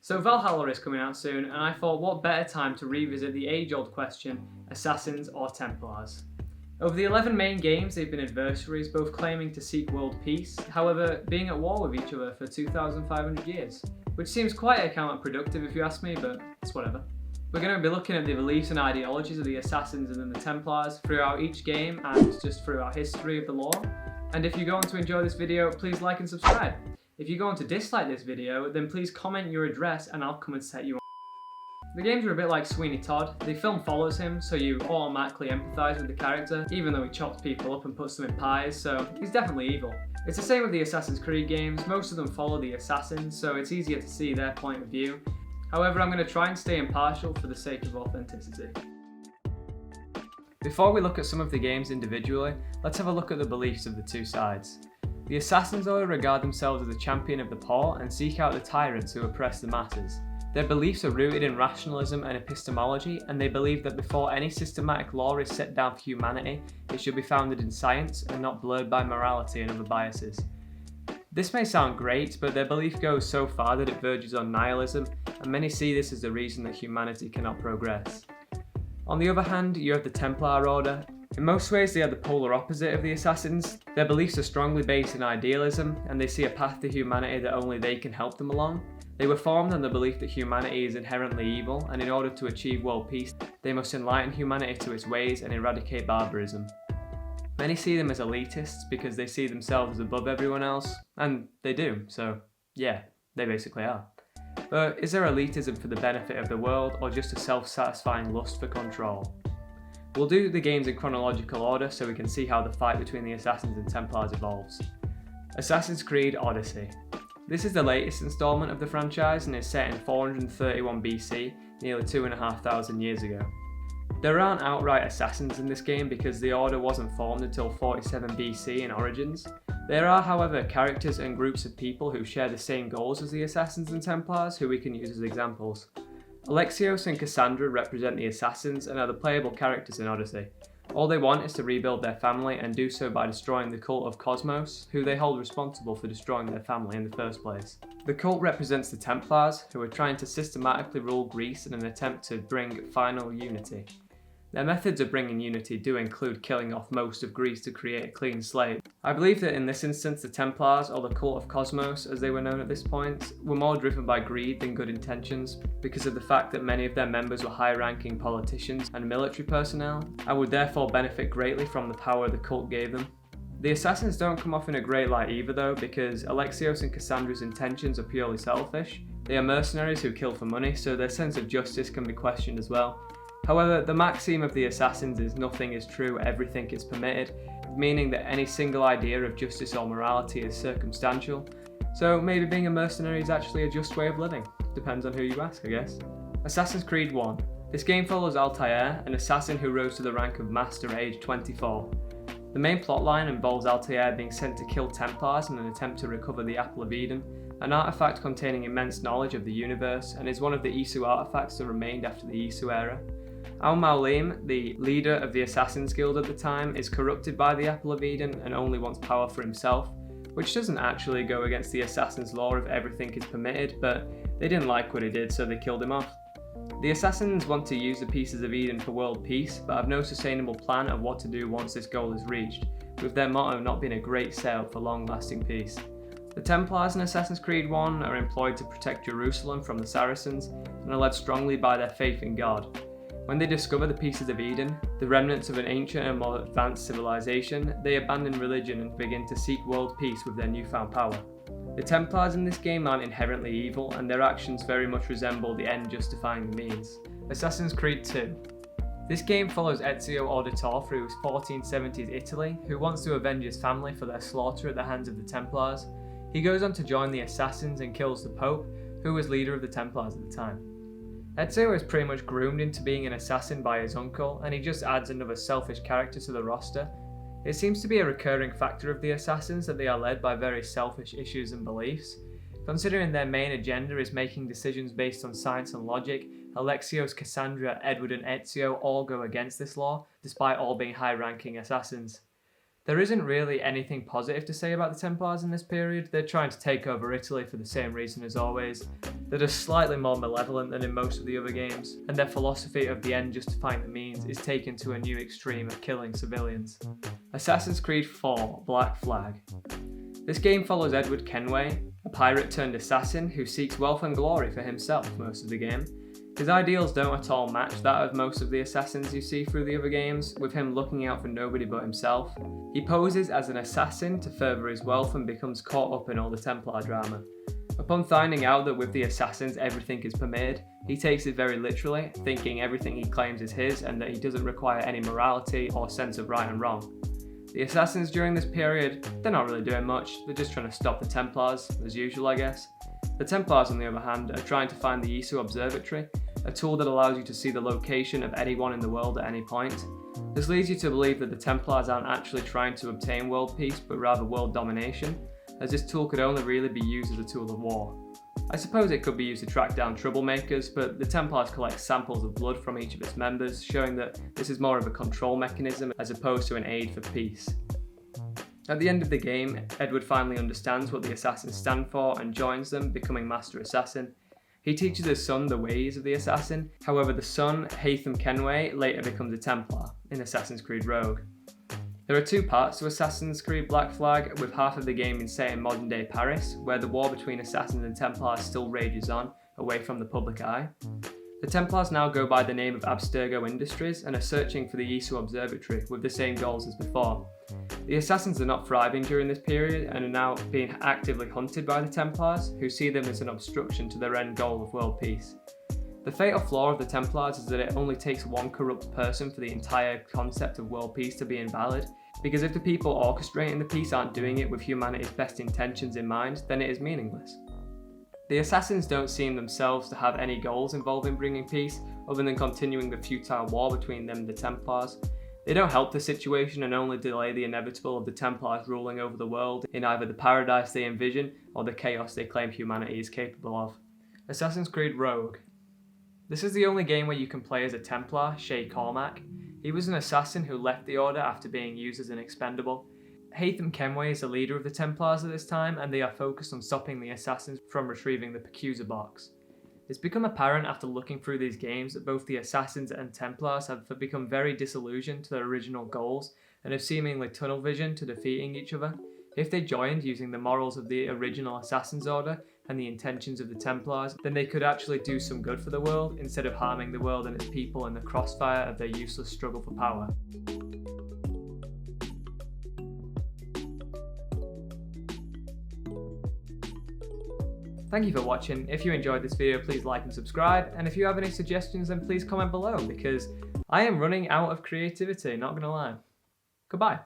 So Valhalla is coming out soon, and I thought what better time to revisit the age-old question, Assassins or Templars? Over the 11 main games, they've been adversaries, both claiming to seek world peace, however being at war with each other for 2,500 years. Which seems quite counterproductive if you ask me, but it's whatever. We're going to be looking at the beliefs and ideologies of the Assassins and then the Templars throughout each game and just throughout history of the lore. And if you're going to enjoy this video, please like and subscribe. If you're going to dislike this video, then please comment your address and I'll come and set you on. The games are a bit like Sweeney Todd. The film follows him, so you automatically empathise with the character, even though he chops people up and puts them in pies, so he's definitely evil. It's the same with the Assassin's Creed games. Most of them follow the assassins, so it's easier to see their point of view. However, I'm going to try and stay impartial for the sake of authenticity. Before we look at some of the games individually, let's have a look at the beliefs of the two sides. The Assassins though regard themselves as the champion of the poor and seek out the tyrants who oppress the masses. Their beliefs are rooted in rationalism and epistemology, and they believe that before any systematic law is set down for humanity, it should be founded in science and not blurred by morality and other biases. This may sound great, but their belief goes so far that it verges on nihilism, and many see this as the reason that humanity cannot progress. On the other hand, you have the Templar Order. In most ways, they are the polar opposite of the Assassins. Their beliefs are strongly based in idealism, and they see a path to humanity that only they can help them along. They were formed on the belief that humanity is inherently evil, and in order to achieve world peace, they must enlighten humanity to its ways and eradicate barbarism. Many see them as elitists because they see themselves as above everyone else, and they do, so yeah, they basically are. But is their elitism for the benefit of the world, or just a self-satisfying lust for control? We'll do the games in chronological order so we can see how the fight between the Assassins and Templars evolves. Assassin's Creed Odyssey. This is the latest installment of the franchise and is set in 431 BC, nearly 2,500 years ago. There aren't outright assassins in this game because the order wasn't formed until 47 BC in Origins. There are, however, characters and groups of people who share the same goals as the Assassins and Templars who we can use as examples. Alexios and Cassandra represent the Assassins and are the playable characters in Odyssey. All they want is to rebuild their family and do so by destroying the cult of Cosmos, who they hold responsible for destroying their family in the first place. The cult represents the Templars, who are trying to systematically rule Greece in an attempt to bring final unity. Their methods of bringing unity do include killing off most of Greece to create a clean slate. I believe that in this instance the Templars, or the cult of Cosmos as they were known at this point, were more driven by greed than good intentions because of the fact that many of their members were high-ranking politicians and military personnel, and would therefore benefit greatly from the power the cult gave them. The Assassins don't come off in a great light either though, because Alexios and Cassandra's intentions are purely selfish. They are mercenaries who kill for money, so their sense of justice can be questioned as well. However, the maxim of the Assassins is nothing is true, everything is permitted, meaning that any single idea of justice or morality is circumstantial. So maybe being a mercenary is actually a just way of living. Depends on who you ask, I guess. Assassin's Creed 1. This game follows Altair, an assassin who rose to the rank of Master at age 24. The main plotline involves Altair being sent to kill Templars in an attempt to recover the Apple of Eden, an artifact containing immense knowledge of the universe and is one of the Isu artifacts that remained after the Isu era. Al-Maulim, the leader of the Assassin's Guild at the time, is corrupted by the Apple of Eden and only wants power for himself, which doesn't actually go against the Assassin's law of everything is permitted, but they didn't like what he did so they killed him off. The Assassins want to use the pieces of Eden for world peace, but have no sustainable plan of what to do once this goal is reached, with their motto not being a great setup for long-lasting peace. The Templars in Assassin's Creed 1 are employed to protect Jerusalem from the Saracens and are led strongly by their faith in God. When they discover the pieces of Eden, the remnants of an ancient and more advanced civilization, they abandon religion and begin to seek world peace with their newfound power. The Templars in this game aren't inherently evil, and their actions very much resemble the end justifying the means. Assassin's Creed 2. This game follows Ezio Auditore through 1470s Italy, who wants to avenge his family for their slaughter at the hands of the Templars. He goes on to join the Assassins and kills the Pope, who was leader of the Templars at the time. Ezio is pretty much groomed into being an assassin by his uncle, and he just adds another selfish character to the roster. It seems to be a recurring factor of the Assassins that they are led by very selfish issues and beliefs. Considering their main agenda is making decisions based on science and logic, Alexios, Cassandra, Edward and Ezio all go against this law, despite all being high-ranking assassins. There isn't really anything positive to say about the Templars in this period. They're trying to take over Italy for the same reason as always. They're just slightly more malevolent than in most of the other games, and their philosophy of the end justifying the means is taken to a new extreme of killing civilians. Assassin's Creed 4 Black Flag. This game follows Edward Kenway, a pirate turned assassin who seeks wealth and glory for himself most of the game. His ideals don't at all match that of most of the assassins you see through the other games, with him looking out for nobody but himself. He poses as an assassin to further his wealth and becomes caught up in all the Templar drama. Upon finding out that with the assassins everything is permitted, he takes it very literally, thinking everything he claims is his and that he doesn't require any morality or sense of right and wrong. The assassins during this period, they're not really doing much, they're just trying to stop the Templars, as usual I guess. The Templars on the other hand are trying to find the Isu Observatory, a tool that allows you to see the location of anyone in the world at any point. This leads you to believe that the Templars aren't actually trying to obtain world peace but rather world domination, as this tool could only really be used as a tool of war. I suppose it could be used to track down troublemakers, but the Templars collect samples of blood from each of its members, showing that this is more of a control mechanism as opposed to an aid for peace. At the end of the game, Edward finally understands what the assassins stand for and joins them, becoming Master Assassin. He teaches his son the ways of the assassin, however the son, Haytham Kenway, later becomes a Templar in Assassin's Creed Rogue. There are two parts to Assassin's Creed Black Flag, with half of the game being set in modern day Paris, where the war between Assassins and Templars still rages on, away from the public eye. The Templars now go by the name of Abstergo Industries and are searching for the Isu Observatory with the same goals as before. The Assassins are not thriving during this period and are now being actively hunted by the Templars, who see them as an obstruction to their end goal of world peace. The fatal flaw of the Templars is that it only takes one corrupt person for the entire concept of world peace to be invalid, because if the people orchestrating the peace aren't doing it with humanity's best intentions in mind, then it is meaningless. The Assassins don't seem themselves to have any goals involving bringing peace, other than continuing the futile war between them and the Templars. They don't help the situation and only delay the inevitable of the Templars ruling over the world in either the paradise they envision or the chaos they claim humanity is capable of. Assassin's Creed Rogue. This is the only game where you can play as a Templar, Shay Cormac. He was an assassin who left the Order after being used as an expendable. Haytham Kenway is the leader of the Templars at this time, and they are focused on stopping the Assassins from retrieving the Pecusa box. It's become apparent after looking through these games that both the Assassins and Templars have become very disillusioned to their original goals and have seemingly tunnel vision to defeating each other. If they joined using the morals of the original Assassin's Order and the intentions of the Templars, then they could actually do some good for the world instead of harming the world and its people in the crossfire of their useless struggle for power. Thank you for watching. If you enjoyed this video, please like and subscribe, and if you have any suggestions then please comment below, because I am running out of creativity, not gonna lie. Goodbye.